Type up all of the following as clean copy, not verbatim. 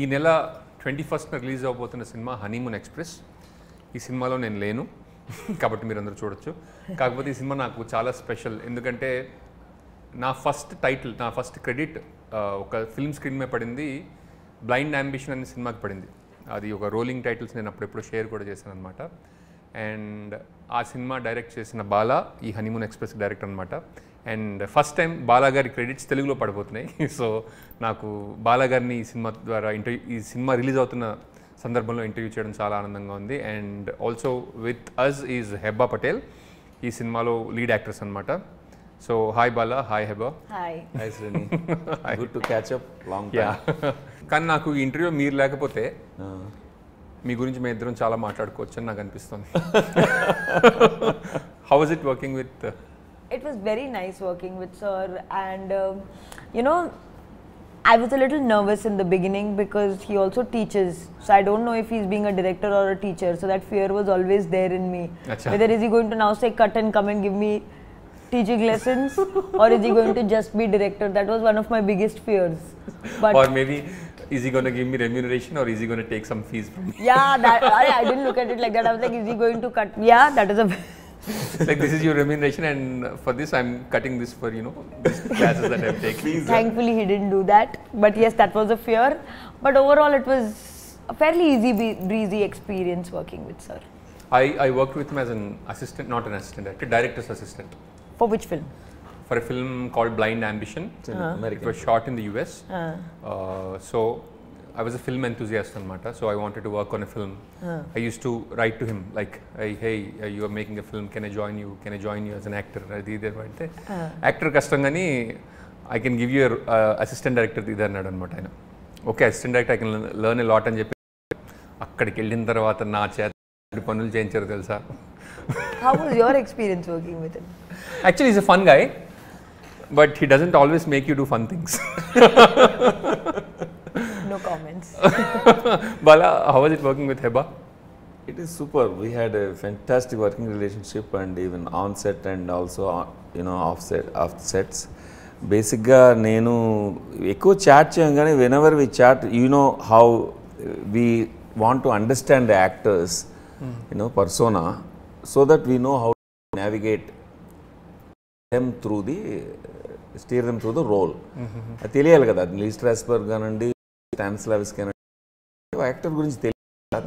ఈ నెల 21st release అవబోతున్న సినిమా హనీమూన్ ఎక్స్ప్రెస్. ఈ సినిమాలో నేను లేను కాబట్టి మీరు అందరూ చూడొచ్చు. కాకపోతే ఈ సినిమా నాకు చాలా స్పెషల్, ఎందుకంటే నా ఫస్ట్ టైటిల్, నా ఫస్ట్ క్రెడిట్ ఒక ఫిల్మ్ స్క్రీన్ మీద పడింది. బ్లైండ్ అంబిషన్ అనే సినిమాకి పడింది. అది ఒక రోలింగ్ టైటిల్స్ నేను అప్పుడెప్పుడు షేర్ కూడా చేశాను అనమాట. అండ్ ఆ సినిమా డైరెక్ట్ చేసిన బాలా ఈ హనీమూన్ ఎక్స్ప్రెస్ డైరెక్టర్ అనమాట. అండ్ ఫస్ట్ టైం బాలా గారి క్రెడిట్స్ తెలుగులో పడిపోతున్నాయి. సో నాకు బాలా గారిని ఈ సినిమా ద్వారా ఈ సినిమా రిలీజ్ అవుతున్న సందర్భంలో ఇంటర్వ్యూ చేయడం చాలా ఆనందంగా ఉంది. And also with us is Hebah Patel, ఈ సినిమాలో లీడ్ యాక్ట్రెస్ అనమాట. So hi Bala, hi Hebah. Hi hi Shreni, good to catch up long time. కానీ నాకు ఈ ఇంటర్వ్యూ మీరు లేకపోతే మీ గురించి మేము ఇద్దరం చాలా మాట్లాడుకోవచ్చు అని నాకు అనిపిస్తుంది. How was it working with? It was very nice working with sir, and you know, I was a little nervous in the beginning because he also teaches, so I don't know if he's being a director or a teacher, so that fear was always there in me. Achha. Whether is he going to now say cut and come and give me teaching lessons or is he going to just be director? That was one of my biggest fears. But or maybe is he going to give me remuneration or is he going to take some fees from me? yeah, that I didn't look at it like that. I was like, is he going to cut? Yeah, that is a Like this is your remuneration, and for this I'm cutting this for, you know, these classes that I've taken. Thankfully he didn't do that, but yes, that was a fear. But overall it was a fairly easy breezy experience working with sir. I worked with him as an assistant, not an assistant director, director's assistant, For which film? for a film called Blind Ambition. It was shot in the US. So I was a film enthusiast anamata, so I wanted to work on a film. I used to write to him like, hey, you are making a film, can I join you as an actor? Actor kastangani, I can give you a assistant director idar annadu anamata ayina. Okay, assistant director I can learn a lot అని చెప్పి అక్కడికి వెళ్ళిన తర్వాత నా చేత పనులు చేయించారు తెలుసా. How was your experience working with him? Actually he's a fun guy, but he doesn't always make you do fun things. No comments. Bala, how was it working with Heba? It is super. We had a fantastic working relationship, and even on set and also off sets. Basically, నేను ఎక్కువ chat చేయం కానీ whenever we chat, you know how we want to understand the actors, persona, so that we know how to navigate them through steer them through the role. అది తెలియాలి కదా. లీ Strasbourg కానండి, స్టానిస్లావిస్కీ కానండి, actor గురించి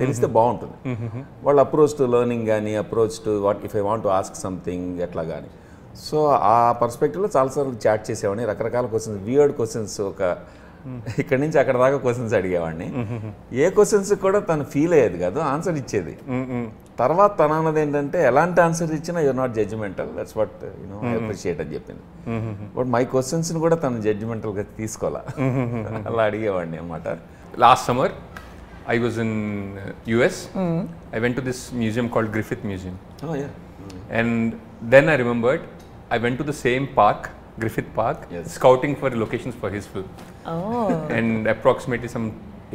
తెలిస్తే బాగుంటుంది. వాళ్ళ అప్రోచ్ టు లెర్నింగ్ కానీ, approach to what if I want to ask something ఎట్లా కానీ. సో ఆ పర్స్పెక్టివ్లో చాలాసార్లు చాట్ చేసేవాడిని. రకరకాల క్వశ్చన్స్, వియర్డ్ క్వశ్చన్స్, ఒక ఇక్కడి నుంచి అక్కడ దాకా క్వశ్చన్స్ అడిగేవాడిని. ఏ క్వశ్చన్స్ కూడా తను ఫీల్ అయ్యేది కాదు, ఆన్సర్ ఇచ్చేది. తర్వాత తన అన్నది ఏంటంటే, ఎలాంటి ఆన్సర్ ఇచ్చినా you're not judgmental, that's what I appreciate అని చెప్పింది. బట్ మై క్వశ్చన్స్ని కూడా తను జడ్జిమెంటల్గా తీసుకోవాలా, అలా అడిగేవాడిని అనమాట. Last summer, I was in US. I went to this museum called Griffith Museum. Oh yeah. And then I remembered, I went to the same park, Griffith Park, scouting for locations for his film. Oh. And approximately some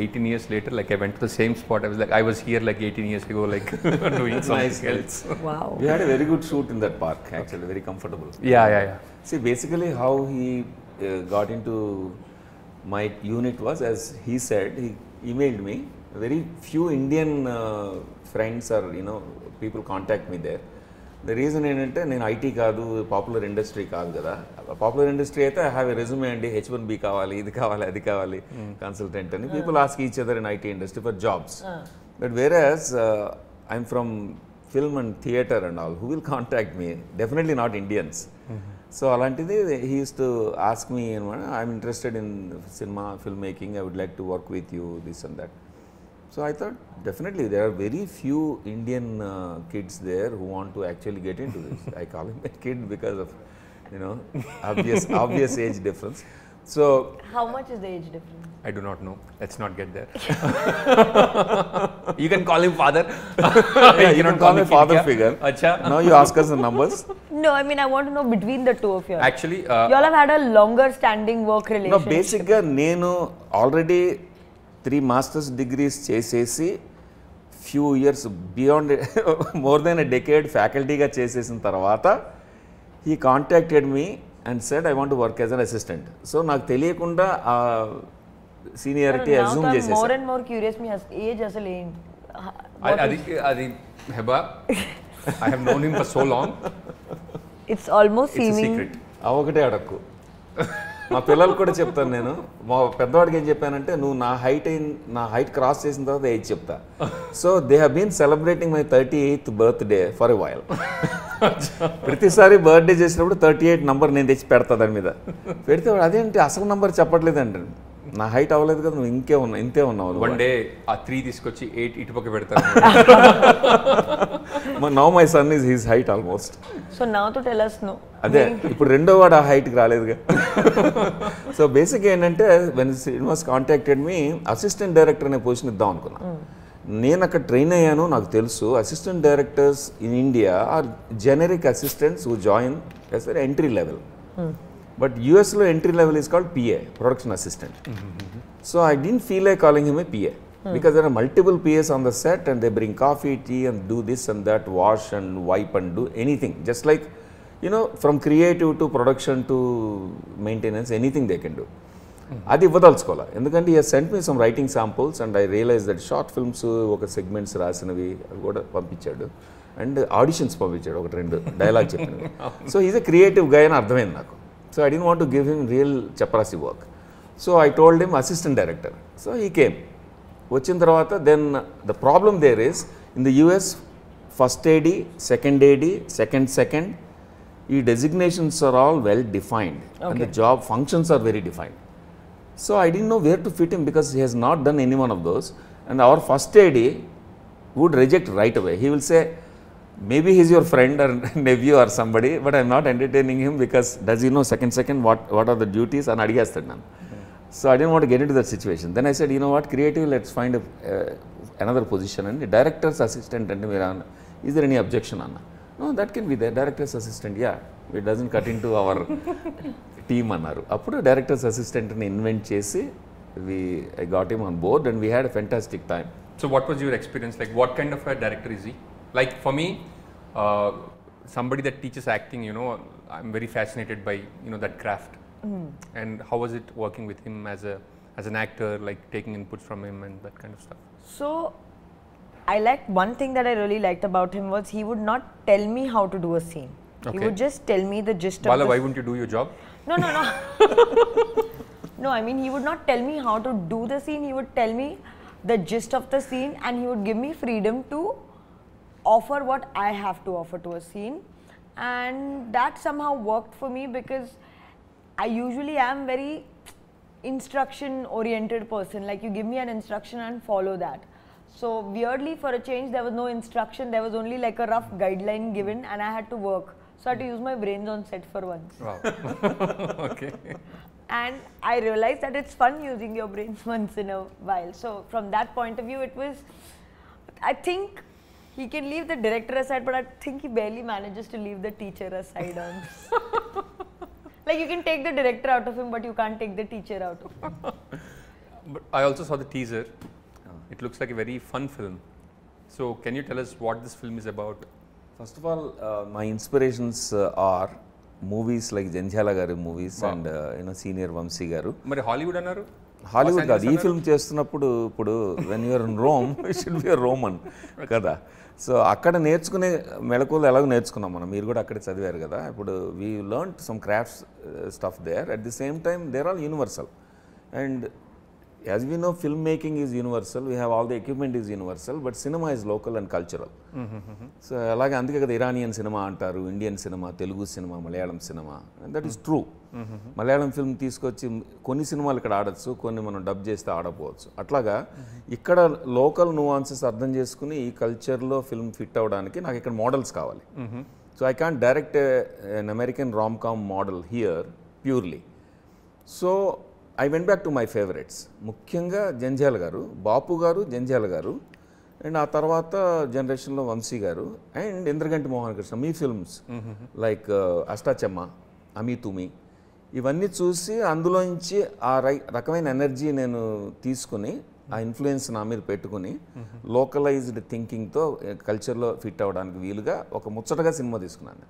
18 years later, like I went to the same spot. I was like, I was here like 18 years ago, like doing something else. Wow. We had a very good shoot in that park, actually, very comfortable. Yeah. See, basically how he got into my unit was, as he said, he emailed me. Very few Indian friends or people contact me there. The reason ఏంటంటే, నేను IT కాదు, popular industry కాదు కదా. Popular industry అయితే I have a resume అండి, H1B కావాలి, ఇది కావాలి, అది కావాలి, కన్సల్టెంట్ అని people ask each other in IT industry for jobs. But whereas I'm from film and theatre and all, who will contact me? Definitely not Indians. So అలాంటిది he used to ask me అనమాట, I'm interested in cinema, film making, I would like to work with you, this and that. So I thought definitely there are very few Indian kids there who want to actually get into this. I call him a kid because of obvious age difference. So How much is the age difference? I do not know. Let's not get there. You can call him father. yeah, you can call me father figure. Acha. Now you ask us the numbers. No, I mean I want to know between the two of you. Actually, you all have had a longer standing work relationship. No, basically నేను already 3 master's degrees చేసేసి few years beyond more than a decade ఫ్యాకల్టీగా చేసేసిన తర్వాత he contacted me and said I want to work as an assistant. So నాకు తెలియకుండా seniority assume more చేసేసా. and more curious me as age అసలు ఏంటి అది Heba I have known him for so long. it's almost it's seeming secret. ఆ ఒకటే అడక్కు. మా పిల్లలకు కూడా చెప్తాను నేను. మా పెద్దవాడికి ఏం చెప్పానంటే నువ్వు నా హైట్ క్రాస్ చేసిన తర్వాత ఏజ్ చెప్తా. So they have been celebrating my 38th birthday for a while. ప్రతిసారి బర్త్డే చేసినప్పుడు 38 నంబర్ నేను తెచ్చి పెడతా దాని మీద. పెడితే వాడు అదేంటి అసలు నంబర్ చెప్పట్లేదండి. నా హైట్ అవ్వలేదు కదా, నువ్వు ఇంతే ఉన్నావు. వన్ డే ఆ 3 తీసుకొచ్చి 8 ఇటుపక్క పెడతాను. Now my son is his height almost. so now to tell us no. అదే ఇప్పుడు రెండో వాడు ఆ హైట్కి రాలేదుగా. సో బేసిక్ ఏంటంటే when Srinivas contacted me assistant director అనే పొజిషన్ ఇద్దాం అనుకున్నా. నేను అక్కడ ట్రైన్ అయ్యాను, నాకు తెలుసు assistant directors in India are generic assistants who join as a entry level. But యూఎస్లో entry level is called PA, production assistant. So I didn't feel like calling him a PA because there are multiple PAs on the set and they bring coffee, tea and do this and that, wash and wipe and do anything. Just like, from creative to production to maintenance, anything they can do. అది ఇవ్వదలుచుకోవాలి. ఎందుకంటే he sent me some writing samples and I realized that short films ఒక segments రాసినవి అవి కూడా పంపించాడు. And auditions పంపించాడు, 1-2 dialogue చెప్పినవి. So is a creative guy అని అర్థమైంది నాకు. So I didn't want to give him real చపరాసి work. So I told him assistant director. So he came. వచ్చిన తర్వాత then the problem there is in the US first AD, second AD, second ఈ designations are all well defined and the job functions are very defined. So I didn't know where to fit him because he Hess not done any one of those. And our first AD would reject right away. He will say maybe he's your friend or nephew or somebody, but I'm not entertaining him because does he know second what are the duties and అడిగేస్తాడు నన్ను. So I didn't want to get into that situation. Then I said, you know what, creative, let's find another position. And director's assistant, and is there any objection, Anna? No, that can be there. Director's assistant, yeah, it doesn't cut into our team అన్నారు. అప్పుడు director's assistant ని invent చేసి I got him on board and we had a fantastic time. So what was your experience like? What kind of a director is he? Like for me, somebody that teaches acting, I'm very fascinated by that craft. And how was it working with him as an actor, like taking inputs from him and that kind of stuff? So I liked one thing that I really liked about him was he would not tell me how to do a scene. He would just tell me the gist Bala, of the why wouldn't you do your job? No. No, I mean he would not tell me how to do the scene. He would tell me the gist of the scene and he would give me freedom to offer what I have to offer to a scene. And that somehow worked for me because I usually am very instruction oriented person. Like you give me an instruction and follow that. So weirdly for a change there was no instruction, there was only like a rough guideline given and I had to work. So I had to use my brains on set for once. Wow. Okay. And I realized that it's fun using your brains once in a while. So from that point of view it was, I think he can leave the director aside, but I think he barely manages to leave the teacher aside on. Like you can take the director out of him, but you can't take the teacher out of him. But I also saw the teaser. It looks like a very fun film. So can you tell us what this film is about? First of all, my inspirations are movies like Janjala garu movies and senior Vamsi garu. Mari Hollywood annaru? Hollywood కాదు. ఈ film చేస్తున్నప్పుడు ఇప్పుడు when you're in Rome you should be a Roman కదా. So అక్కడ నేర్చుకునే మెళకువలు ఎలాగో నేర్చుకున్నాం మనం. మీరు కూడా అక్కడే చదివారు కదా. ఇప్పుడు we learn some crafts stuff there. At the same time they're all universal. And as we know, filmmaking is universal, we have all the equipment is universal, but cinema is local and cultural. So అలాగే అందుకే కదా Iranian cinema అంటారు, Indian cinema, Telugu cinema, Malayalam cinema. And that is true. Malayalam film తీసుకొచ్చి కొన్ని సినిమాలు ఇక్కడ ఆడచ్చు, కొన్ని మనం డబ్ చేస్తే ఆడపోవచ్చు. అట్లాగా ఇక్కడ లోకల్ నువాన్సెస్ అర్థం చేసుకుని ఈ కల్చర్లో ఫిల్మ్ ఫిట్ అవ్వడానికి నాకు ఇక్కడ మోడల్స్ కావాలి. So I can't direct an American rom-com model here purely. So I went back to my favorites. ముఖ్యంగా జంధ్యాల గారు, బాపు గారు, జంధ్యాల గారు, అండ్ ఆ తర్వాత జనరేషన్లో వంశీ గారు అండ్ ఇంద్రగంటి మోహన్ కృష్ణ. మీ ఫిల్మ్స్ లైక్ అష్టాచెమ్మ, అమీ తుమి, ఇవన్నీ చూసి అందులోంచి ఆ రకమైన ఎనర్జీ నేను తీసుకుని ఆ ఇన్ఫ్లుయెన్స్ నా మీద పెట్టుకుని లోకలైజ్డ్ థింకింగ్తో కల్చర్లో ఫిట్ అవ్వడానికి వీలుగా ఒక ముచ్చటగా సినిమా తీసుకున్నాను.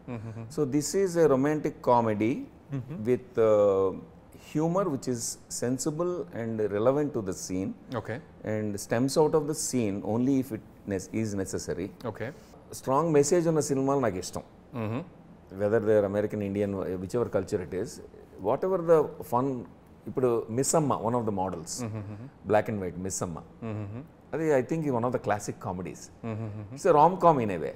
So this is a romantic comedy with humor which is sensible and relevant to the scene okay and stems out of the scene only if it is necessary. Okay Strong message ఉన్న సినిమాలు నాకు ఇష్టం. Whether they are American Indian whichever culture it is whatever the fun. ఇప్పుడు Missamma one of the models, black and white Missamma, అది I think one of the classic comedies. It's rom com in a way.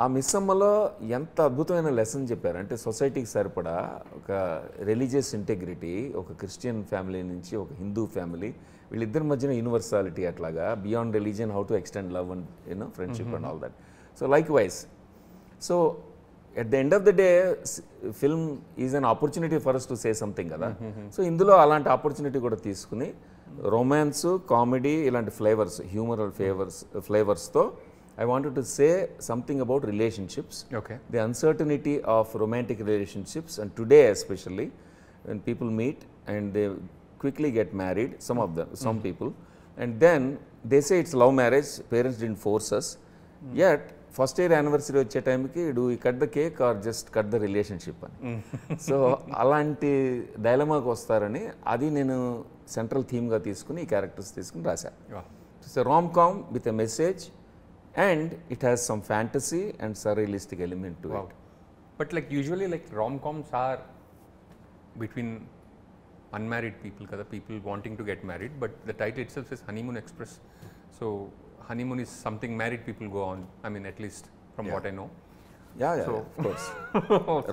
ఆ మిస్ అమ్మలో ఎంత అద్భుతమైన lesson చెప్పారు అంటే సొసైటీకి సరిపడా ఒక రిలీజియస్ ఇంటెగ్రిటీ, ఒక క్రిస్టియన్ ఫ్యామిలీ నుంచి ఒక హిందూ ఫ్యామిలీ, వీళ్ళిద్దరి మధ్యన యూనివర్సాలిటీ, అట్లాగా beyond religion how to extend love and you know friendship and all that. So like wise, so at the end of the day film is an opportunity for us to say something కదా. So ఇందులో అలాంటి opportunity కూడా తీసుకుని romance, comedy ఇలాంటి flavours, humour ఫ్లేవర్స్తో I wanted to say something about relationships, okay the uncertainty of romantic relationships, and today especially when people meet and they quickly get married, some people, and then they say it's love marriage, parents didn't force us, yet first year anniversary వచ్చే టైంకి do you cut the cake or just cut the relationship అని. So అలాంటి డైలమాకి వస్తారని అది నేను central థీమ్గా తీసుకుని ఈ క్యారెక్టర్స్ తీసుకుని రాశాను. It's a rom com with a message and it has some fantasy and surrealistic element to it. But like usually like rom-coms are between unmarried people kada, people wanting to get married, but the title itself is Honeymoon Express. So honeymoon is something married people go on, I mean at least from what I know. Yeah of course.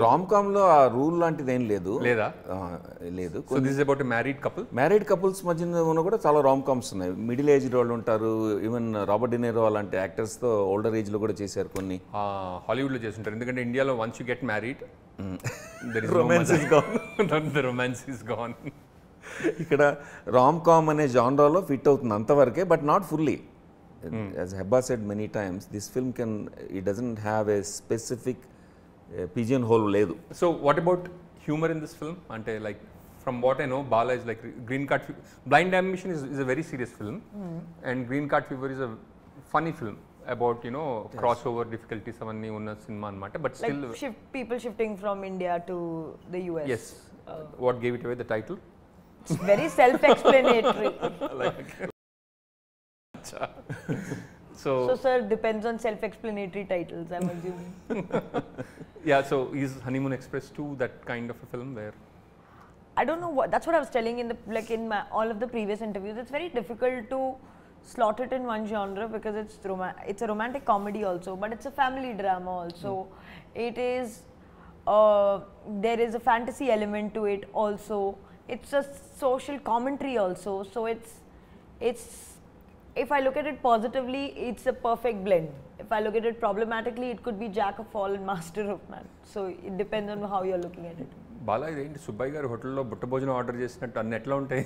Rom కామ్లో ఆ rule లాంటిది ఏం లేదు. లేదా? లేదు. So this is about a married couple? Married couples మధ్యన ఉన్న కూడా చాలా రామ్ కామ్స్ ఉన్నాయి. మిడిల్ ఏజ్ వాళ్ళు ఉంటారు, ఈవెన్ రాబర్ట్ డినేరో అలాంటి యాక్టర్స్తో ఓల్డర్ ఏజ్లో కూడా చేశారు కొన్ని. హాలీవుడ్లో చేస్తుంటారు, ఎందుకంటే ఇండియాలో once you get married romance is gone. The romance is gone. ఇక్కడ రామ్ కామ్ అనే జానరాలో ఫిట్ అవుతుంది అంతవరకే, but not fully. As Hebba said many times, this film it doesn't have a specific pigeonhole ledu. So what about humor in this film? Ante like from what I know, Bala is like Green Card Blind Ambition is a very serious film, and Green Card Fever is a funny film about, you know, crossover difficulties avanni unna cinema anamata, but still like people shifting from India to the US. Yes. What gave it away, the title? It's very self-explanatory. So sir, depends on self-explanatory titles, I'm assuming. Yeah, so is Honeymoon Express 2 that kind of a film where I don't know what, that's what I was telling in the all of the previous interviews. It's very difficult to slot it in one genre because it's a romantic comedy also, but it's a family drama also. It is there is a fantasy element to it also. It's a social commentary also. So it's if I look at it positively, it's a perfect blend. If I look at it problematically, it could be jack of all and master of none. So it depends on how you're looking at it. Bala ఇదేంటి సుబ్బయ్య గారి హోటల్లో బుట్ట భోజనం order చేసినట్టు అన్ని ఎట్లా ఉంటాయి?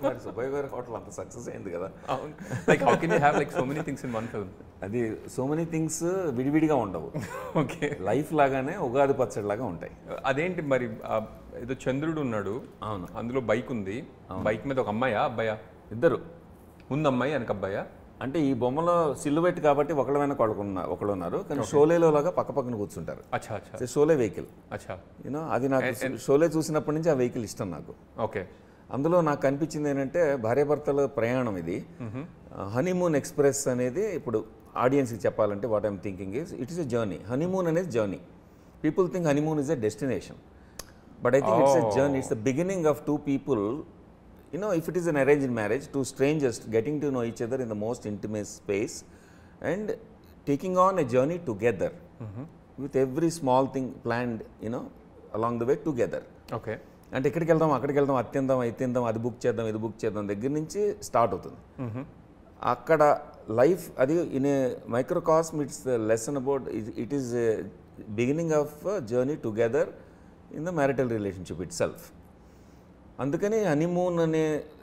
మరి సుబ్బయ్య గారి హోటల్ అంత సక్సెస్ అయింది కదా. Like how can you have like so many things in one film? అది సో మెనీ థింగ్స్ విడివిడిగా ఉండవు. ఓకే, లైఫ్ లాగానే ఉగాది పచ్చడి లాగా ఉంటాయి. అదేంటి మరి ఏదో చంద్రుడు ఉన్నాడు, అవును, అందులో బైక్ ఉంది, బైక్ మీద ఒక అమ్మాయా అబ్బాయా? ఇద్దరు. ముందు అమ్మాయి వెనక అబ్బాయా? అంటే ఈ బొమ్మలో సిల్లువెట్ కాబట్టి ఒకళ్ళ వెనక ఒకళ్ళు ఉన్నారు, కానీ షోలేలో లాగా పక్క పక్కన కూర్చుంటారు. అచ్చా అచ్చా. షోలే వెహికల్. అచ్చా. యూనో అది నాకు షోలే చూసినప్పటి నుంచి ఆ వెహికల్ ఇష్టం నాకు. ఓకే. అందులో నాకు కనిపించింది ఏంటంటే భార్యాభర్తల ప్రయాణం ఇది. హనీమూన్ ఎక్స్ప్రెస్ అనేది ఇప్పుడు ఆడియన్స్కి చెప్పాలంటే what I'm thinking is it is a journey. Honeymoon అనేది journey. People think honeymoon is a destination, but I think it's a journey. It's the beginning of two people. You know, if it is an arranged marriage, two strangers getting to know each other in the most intimate space and taking on a journey together with every small thing planned, you know, along the way together. Okay. అంటే ఎక్కడికి వెళ్దాం, అక్కడికి వెళ్దాం, అది తిందాం, ఇది తిందాం, అది బుక్ చేద్దాం, ఇది బుక్ చేద్దాం దగ్గర నుంచి స్టార్ట్ అవుతుంది. అక్కడ లైఫ్ అది in a microcosm. It's the lesson about it is beginning of journey together in the marital relationship itself. అందుకని హనీమూన్ అనే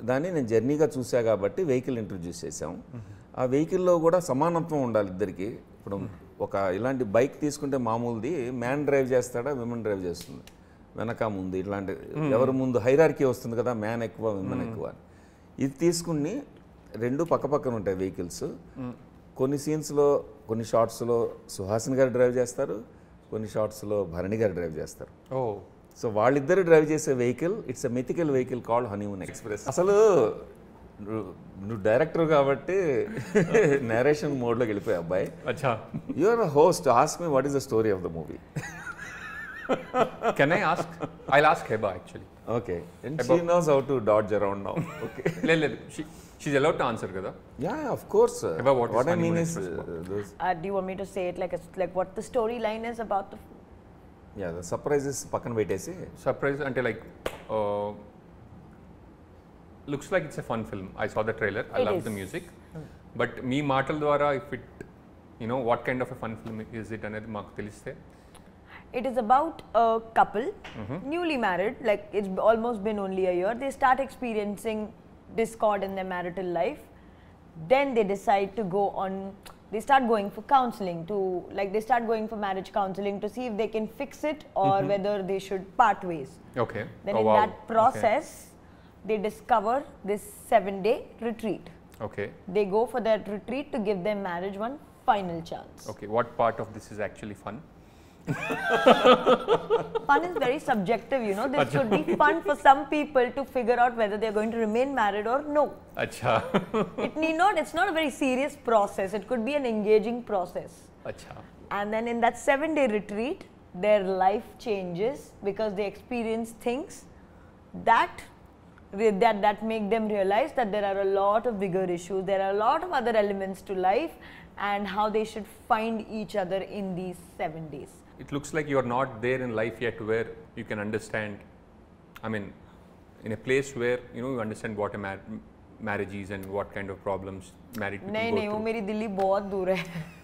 దాన్ని నేను జర్నీగా చూసా కాబట్టి వెహికల్ ఇంట్రడ్యూస్ చేసాం. ఆ వెహికల్లో కూడా సమానత్వం ఉండాలి ఇద్దరికి. ఇప్పుడు ఒక ఇలాంటి బైక్ తీసుకుంటే మామూలుది మ్యాన్ డ్రైవ్ చేస్తాడా, విమెన్ డ్రైవ్ చేస్తుంది, వెనక ముందు ఇట్లాంటి ఎవరు ముందు హైరార్కీ వస్తుంది కదా, మ్యాన్ ఎక్కువ విమెన్ ఎక్కువ. ఇది తీసుకుని రెండు పక్క పక్కన ఉంటాయి వెహికల్స్. కొన్ని సీన్స్లో కొన్ని షార్ట్స్లో సుహాసిని గారు డ్రైవ్ చేస్తారు, కొన్ని షార్ట్స్లో భరణి గారు డ్రైవ్ చేస్తారు. సో వాళ్ళిద్దరు డ్రైవ్ చేసే vehicle, it's a mythical vehicle called honeymoon express. అసలు నువ్వు డైరెక్టర్ కాబట్టి నేరేషన్ మోడ్లోకి వెళ్ళిపోయావు అబ్బాయి. అచ్చా, you are a host, ask me what is the story of the movie. Can I ask? I'll ask Hebah actually. Okay, and she knows how to dodge around now. Okay, లేదు she's allowed to answer కదా. Yeah, of course. Heba, what I is mean Honeymoon is Express Do you want me to say it like what the storyline is about the yeah, the surprises పక్కన పెట్టేసి surprise అంటే like looks like it's a fun film. I saw the trailer, I It love is. The music. But మీ మాటల ద్వారా if it what kind of a fun film is it అనేది మాకు తెలిస్తే. It is about a couple, newly married, like it's almost been only a year. They start experiencing discord in their marital life. Then they decide to go on, they start going for counseling they start going for marriage counseling to see if they can fix it or whether they should part ways. Okay. Then Oh, in wow. that process, they discover this 7-day retreat. Okay. They go for that retreat to give their marriage one final chance. Okay. What part of this is actually fun? Fun is very subjective, This should be fun for some people to figure out whether they're going to remain married or no. Acha. It's not a very serious process. It could be an engaging process. Acha. And then in that 7-day retreat, their life changes because they experience things that make them realize that there are a lot of bigger issues, there are a lot of other elements to life, and how they should find each other in these 7 days. It looks like you are not there in life yet where you can understand, I mean, in a place where you understand what a marriage is and what kind of problems married people नहीं go नहीं वो through. मेरी दिल्ली बहुत दूर है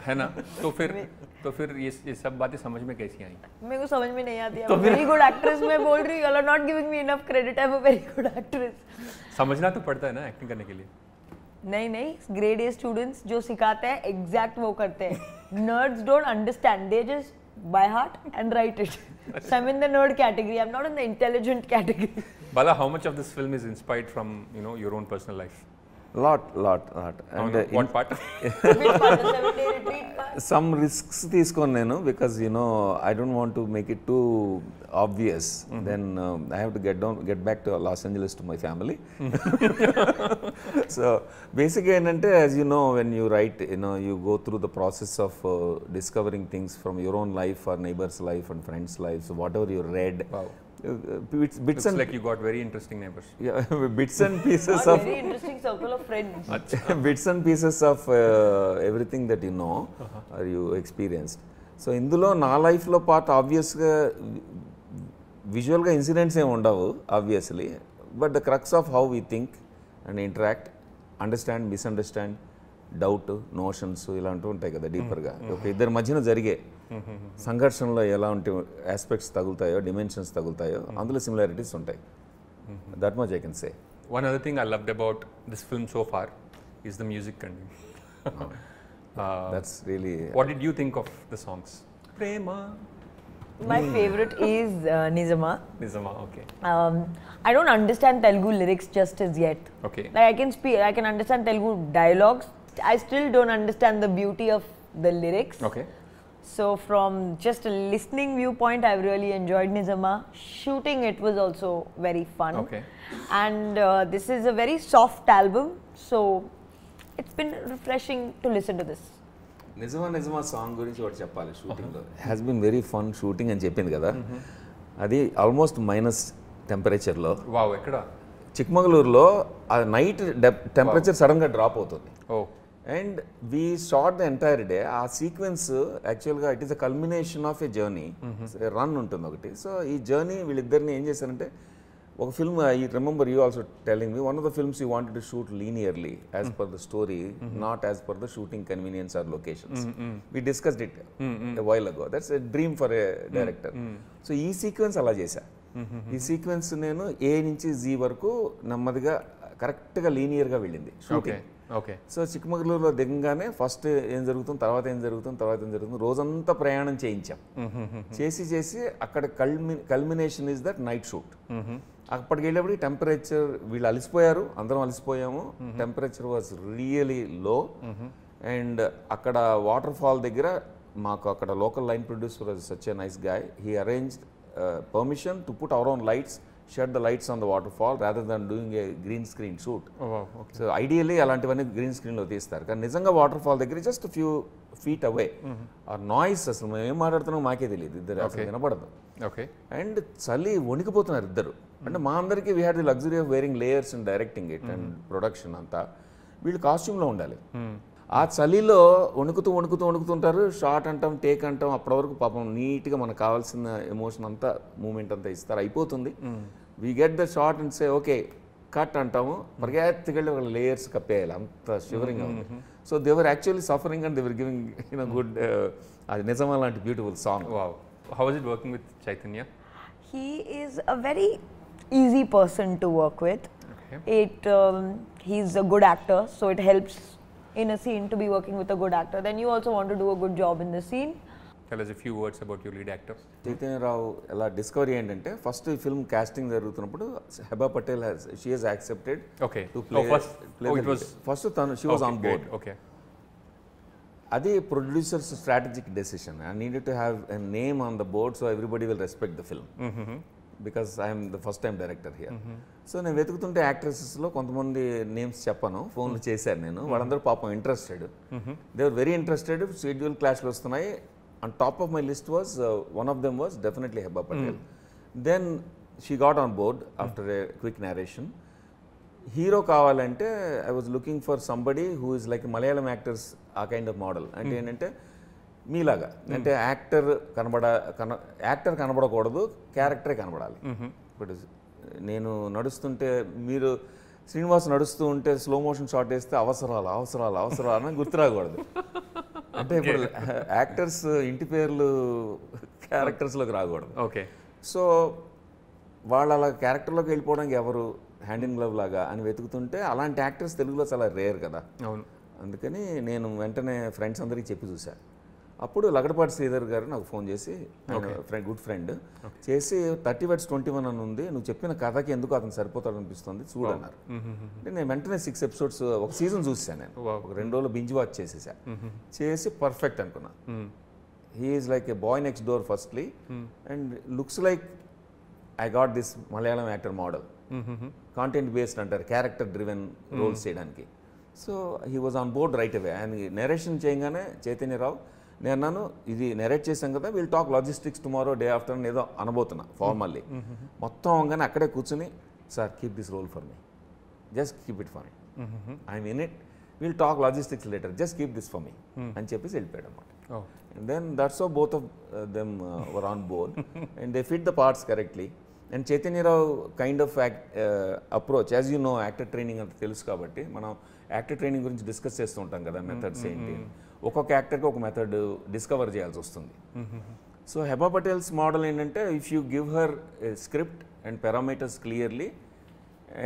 है ना? तो फिर ये सब बातें समझ में कैसी आई? मेरे को समझ में नहीं आती है. वेरी गुड एक्ट्रेस मैं बोल रही हूँ. You are not giving me enough credit. I am a very good actress. समझना तो पड़ता है ना एक्टिंग करने के लिए. नहीं ग्रेड ए स्टूडेंट्स जो सिखाते हैं एग्जैक्ट वो करते हैं. Nerds don't understand, they just by heart and right it. So I am in the nerd category, I am not in the intelligent category. Bala, how much of this film is inspired from your own personal life? lot and What part? Which part? The 7-day retreat part? some risks తీసుకోను నేను because I don't want to make it too obvious. Then I have to get back to Los Angeles to my family. So basically ఏంటంటే as you know, when you write, you go through the process of discovering things from your own life or neighbor's life and friends' lives, whatever you read. Wow. Bits Looks and like you got very interesting neighbors. yeah, bits and pieces Not of very interesting circle of friends. bits and pieces of everything that you know or you experienced. So ఇందులో నా లైఫ్లో part ఆబ్వియస్గా విజువల్గా incidents ఏమి ఉండవు obviously, but the crux of how we think and interact, understand, misunderstand, doubt, notions ఇలాంటివి ఉంటాయి కదా డీపర్గా. ఒక ఇద్దరి మధ్యన జరిగే సంఘర్షణలో ఎలా ఉంటే ఆస్పెక్ట్స్ తగులుతాయో, డిమెన్షన్స్ తగులుతాయో, అందులో సిమిలారిటీస్ ఉంటాయి. That much I can say. One other thing I loved about this film so far is the music content. That's really What did you think of the songs? Prema. My favorite is Nizama. Nizama, okay. I don't understand Telugu lyrics just as yet. Okay. Like I can understand Telugu dialogues. I still don't understand the beauty of the lyrics. Okay. So from just a listening viewpoint, I've really enjoyed Nizama. Shooting it was also very fun. Okay. And this is a very soft album, so it's been refreshing to listen to this. Nijama song గురించి ఒకటి చెప్పాలి. షూటింగ్లో has been very fun shooting అని చెప్పింది కదా, అది almost minus టెంపరేచర్లో. Wow, ఎక్కడ? చిక్మగళూరులో ఆ నైట్ టెంపరేచర్ సడన్గా డ్రాప్ అవుతుంది. Oh. And we shot the entire day. ఆ సీక్వెన్స్ యాక్చువల్గా it is a culmination of a journey. Run ఉంటుంది ఒకటి. సో ఈ జర్నీ వీళ్ళిద్దరిని ఏం చేశారంటే ఒక film, I remember you also telling me, one of the films you wanted to shoot linearly as per the story, not as per the shooting convenience or locations. We discussed it a while అగో. That's a dream for a director. So ఈ sequence అలా చేశా. ఈ sequence నేను ఏ నుంచి G వరకు నెమ్మదిగా కరెక్ట్గా లీనియర్గా వెళ్ళింది షూటింగ్. Okay. సో చిక్కమగళూరులో దిగంగానే ఫస్ట్ ఏం జరుగుతుంది, తర్వాత ఏం జరుగుతుంది, రోజంతా ప్రయాణం చేయించాం. చేసి అక్కడ culmination is that night shoot. అప్పటికి వెళ్ళేప్పటికి టెంపరేచర్, వీళ్ళు అలసిపోయారు, అందరం అలసిపోయాము. టెంపరేచర్ వాజ్ రియలీ లో. అండ్ అక్కడ వాటర్ ఫాల్ దగ్గర మాకు అక్కడ local line producer was such a nice guy. He arranged permission to put our own lights, shed the lights on the waterfall rather than doing a green screen shoot. Oh, wow. Okay. So ideally అలాంటివన్నీ green స్క్రీన్లో తీస్తారు కానీ నిజంగా water fall దగ్గర just few feet away ఆ noise అసలు మేము ఏం మాట్లాడుతున్నాం మాకే తెలియదు ఇద్దరు అసలు వినపడదు. ఓకే. అండ్ చలి వణికిపోతున్నారు ఇద్దరు. అంటే మా అందరికీ we had the luxury of wearing layers and directing it and production అంతా. వీళ్ళు కాస్ట్యూమ్లో ఉండాలి. ఆ చలిలో వణుకుతుంటారు. షార్ట్ అంటాం, టేక్ అంటాం, అప్పటి వరకు పాపం నీట్గా మనకు కావాల్సిన ఎమోషన్ అంతా మూమెంట్ అంతా ఇస్తారు, అయిపోతుంది. We get the short and say okay cut అంటాము, పరిగెత్తికెళ్ళి ఒక లేయర్స్ కప్పేయాలి, అంత షివరింగ్ ఉంది. So they were actually suffering and they were giving good, అది నిజమా లాంటి beautiful song. Wow. How is it working with Chaitanya? He is a very easy person to work with. Okay. He's a good actor, so it helps in a scene to be working with a good actor. Then you also want to do a good job in the scene. Tell us a few words about your lead actor. Chaitanya Rao ఎలా discovery ఏంటంటే first ఈ film casting జరుగుతున్నప్పుడు Heba Patel she has accepted Okay. To play it was first తను she was on great. Board. Okay. అది producers strategic decision. I needed to have a name on the board so everybody will respect the film because I'm the first time director here. So నేను వెతుకుతుంటే యాక్ట్రెసెస్లో కొంతమంది names చెప్పను, ఫోన్లు చేశాను నేను, వాళ్ళందరూ పాపం interested, they are very interested. Schedule క్లాష్లు వస్తున్నాయి. On top of my list was one of them was definitely Heba Patel. Then she got on board after a quick narration. Hero కావాలంటే I was looking for somebody who is like Malayalam actors, ఆ kind of model. అంటే ఏంటంటే మీలాగా అంటే actor కనబడకూడదు, క్యారెక్టరే కనబడాలి. But నేను నడుస్తుంటే మీరు శ్రీనివాస్ నడుస్తూ ఉంటే స్లో మోషన్ షాట్ వేస్తే అవసరాలు అని గుర్తురాకూడదు. అంటే ఇప్పుడు యాక్టర్స్ ఇంటి పేర్లు క్యారెక్టర్స్లోకి రాకూడదు. ఓకే. సో వాళ్ళు అలా క్యారెక్టర్లోకి వెళ్ళిపోవడానికి ఎవరు హ్యాండ్ ఇన్ గ్లవ్ లాగా అని వెతుకుతుంటే అలాంటి యాక్టర్స్ తెలుగులో చాలా రేర్ కదా. అవును. అందుకని నేను వెంటనే ఫ్రెండ్స్ అందరికీ చెప్పి చూశాను. అప్పుడు లగడపాటి శ్రీధర్ గారు నాకు ఫోన్ చేసి, గుడ్ ఫ్రెండ్ చేసి 30 Words 21 అని ఉంది, నువ్వు చెప్పిన కథకి ఎందుకు అతను సరిపోతాడు అనిపిస్తుంది చూడన్నారు. అంటే నేను వెంటనే 6 episodes ఒక సీజన్ చూసాను. నేను ఒక 2 రోజులు బింజ్ వాచ్ చేసేసా. చేసి పర్ఫెక్ట్ అనుకున్నా. He is like a boy next door firstly and looks like I got this Malayalam actor model. Content based అంటారు, క్యారెక్టర్ డ్రివెన్ రోల్స్ చేయడానికి. So he was on board right away. ఆయన narration చేయగానే చైతన్యరావు నేను అన్నాను, ఇది నెరేట్ చేశాం కదా, we'll talk logistics tomorrow day after ఏదో అనబోతున్నా ఫార్మల్లీ. మొత్తం అవగానే అక్కడే కూర్చుని, sir keep this role for me, just keep it for me, I'm in it, we'll talk logistics later, just keep this for me అని చెప్పేసి వెళ్ళిపోయాడు అనమాట. Then that's so both of them were on board and they fit the parts correctly. And Chaitanya Rao kind of approach, as you know actor training అంత తెలుసు కాబట్టి మనం actor training గురించి discuss చేస్తూ ఉంటాం కదా, మెథడ్స్ ఏంటి, ఒక్కొక్క యాక్టర్కి ఒక మెథడ్ డిస్కవర్ చేయాల్సి వస్తుంది. సో హెబా పటేల్స్ మోడల్ ఏంటంటే if you give her script and parameters clearly,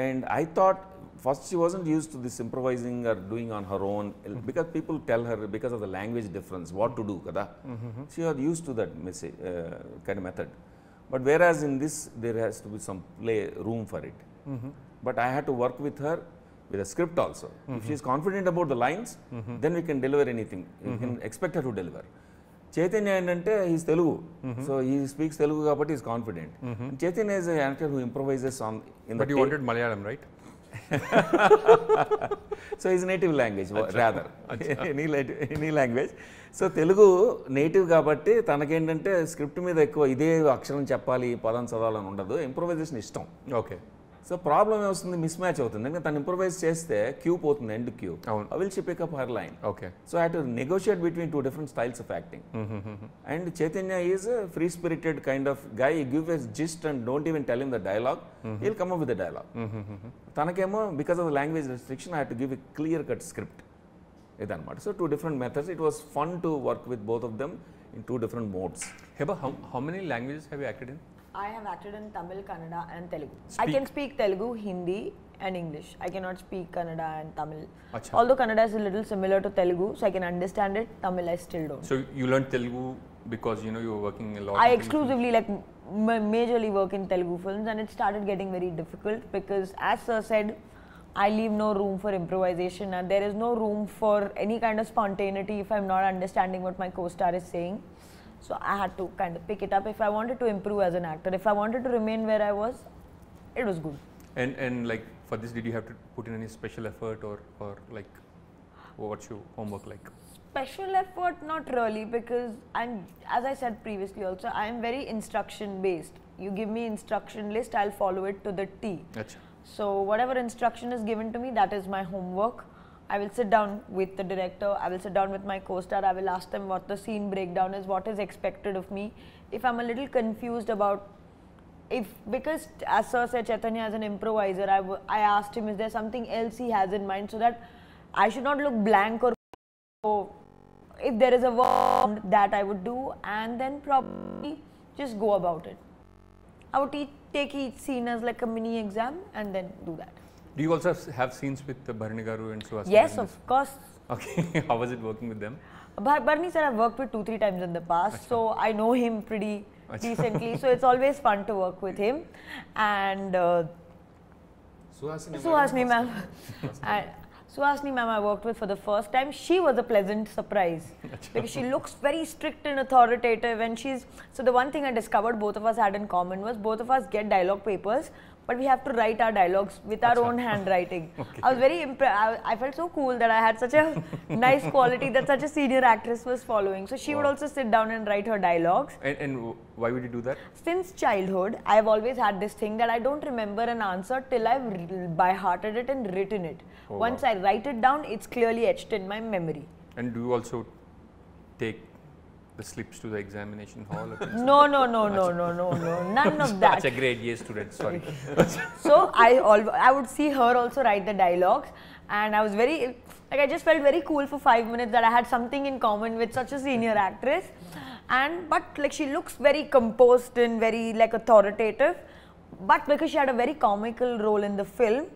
and I thought first she wasn't use to this improvising or doing on her own because people tell her because of the language difference what to do కదా, she are use to that kind method. But whereas in this there has to be some play room for it. But I had to work with her with a script also. If she is confident about the lines, then we can deliver anything. We can expect her to deliver. Chaitanya ఏంటంటే he's Telugu, so he speaks Telugu కాబట్టి he's confident. Chaitanya is an actor who improvises on in the. But you wanted Malayalam, right? So his native language rather any language. So Telugu native కాబట్టి తనకేంటంటే script మీద ఎక్కువ ఇదే అక్షరం చెప్పాలి, పదం చదవాలని ఉండదు, ఇంప్రొవైజేషన్ ఇష్టం. ఓకే. సో ప్రాబ్లం ఏమొస్తుంది, మిస్ మ్యాచ్ అవుతుంది. ఎందుకంటే తను ఇంప్రొవైజ్ చేస్తే క్యూ పోతుంది, end cue. I will she pick up her line. Okay. So I have to negotiate between 2 different styles of acting. And Chaitanya is a free spirited kind of guy. He gives a gist and don't even tell him the dialogue. He'll come up with the dialogue. తనకేమో because of the language restriction I had to give a clear cut script. ఇదన్నమాట. So 2 different methods. It was fun to work with both of them in 2 different modes. Heba, how many languages have you acted in? I have acted in Tamil, Kannada and Telugu. I can speak Telugu, Hindi and English. I cannot speak Kannada and Tamil. Achha. Although Kannada is a little similar to Telugu, so I can understand it. Tamil I still don't. So you learned Telugu because you know you were working a lot. I exclusively like majorly work in Telugu films, and it started getting very difficult because, as Sir said, I leave no room for improvisation and there is no room for any kind of spontaneity if I'm not understanding what my co-star is saying. So I had to kind of pick it up if I wanted to improve as an actor. If I wanted to remain where I was, it was good. And like for this, did you have to put in any special effort or like what's your homework like? Special effort, not really, because as I said previously also, I am very instruction based. You give me instruction list, I'll follow it to the T. Achha. So whatever instruction is given to me, that is my homework. I will sit down with the director, I will sit down with my co-star, I will ask them what the scene breakdown is, what is expected of me. If I'm a little confused about, because as Sir said, Chaitanya as an improviser, I asked him, is there something else he has in mind, so that I should not look blank or if there is a word that I would do, and then probably just go about it. I would take each scene as like a mini exam and then do that. Do you also have scenes with Bharani Garu and Suhasini? Yes, of course. Okay, how was it working with them? Bharani sir I've worked with 2-3 times in the past, so I know him pretty decently. So it's always fun to work with him. And Suhasini ma'am. Suhasini ma'am I worked with for the first time. She was a pleasant surprise because she looks very strict and authoritative, and so the one thing I discovered both of us had in common was both of us get dialogue papers, but we have to write our dialogues with our own handwriting. Okay. I was very impressed. I felt so cool that I had such a nice quality that such a senior actress was following. So she would also sit down and write her dialogues. And why would you do that? Since childhood, I have always had this thing that I don't remember an answer till I've by-hearted it and written it. Oh, Once wow. I write it down, it's clearly etched in my memory. And do you also take the slips to the examination hall? No, none of that. Such a grade A student, sorry. So I would see her also write the dialogues, and I was I just felt very cool for 5 minutes that I had something in common with such a senior actress. But like she looks very composed and very like authoritative, but because she had a very comical role in the film,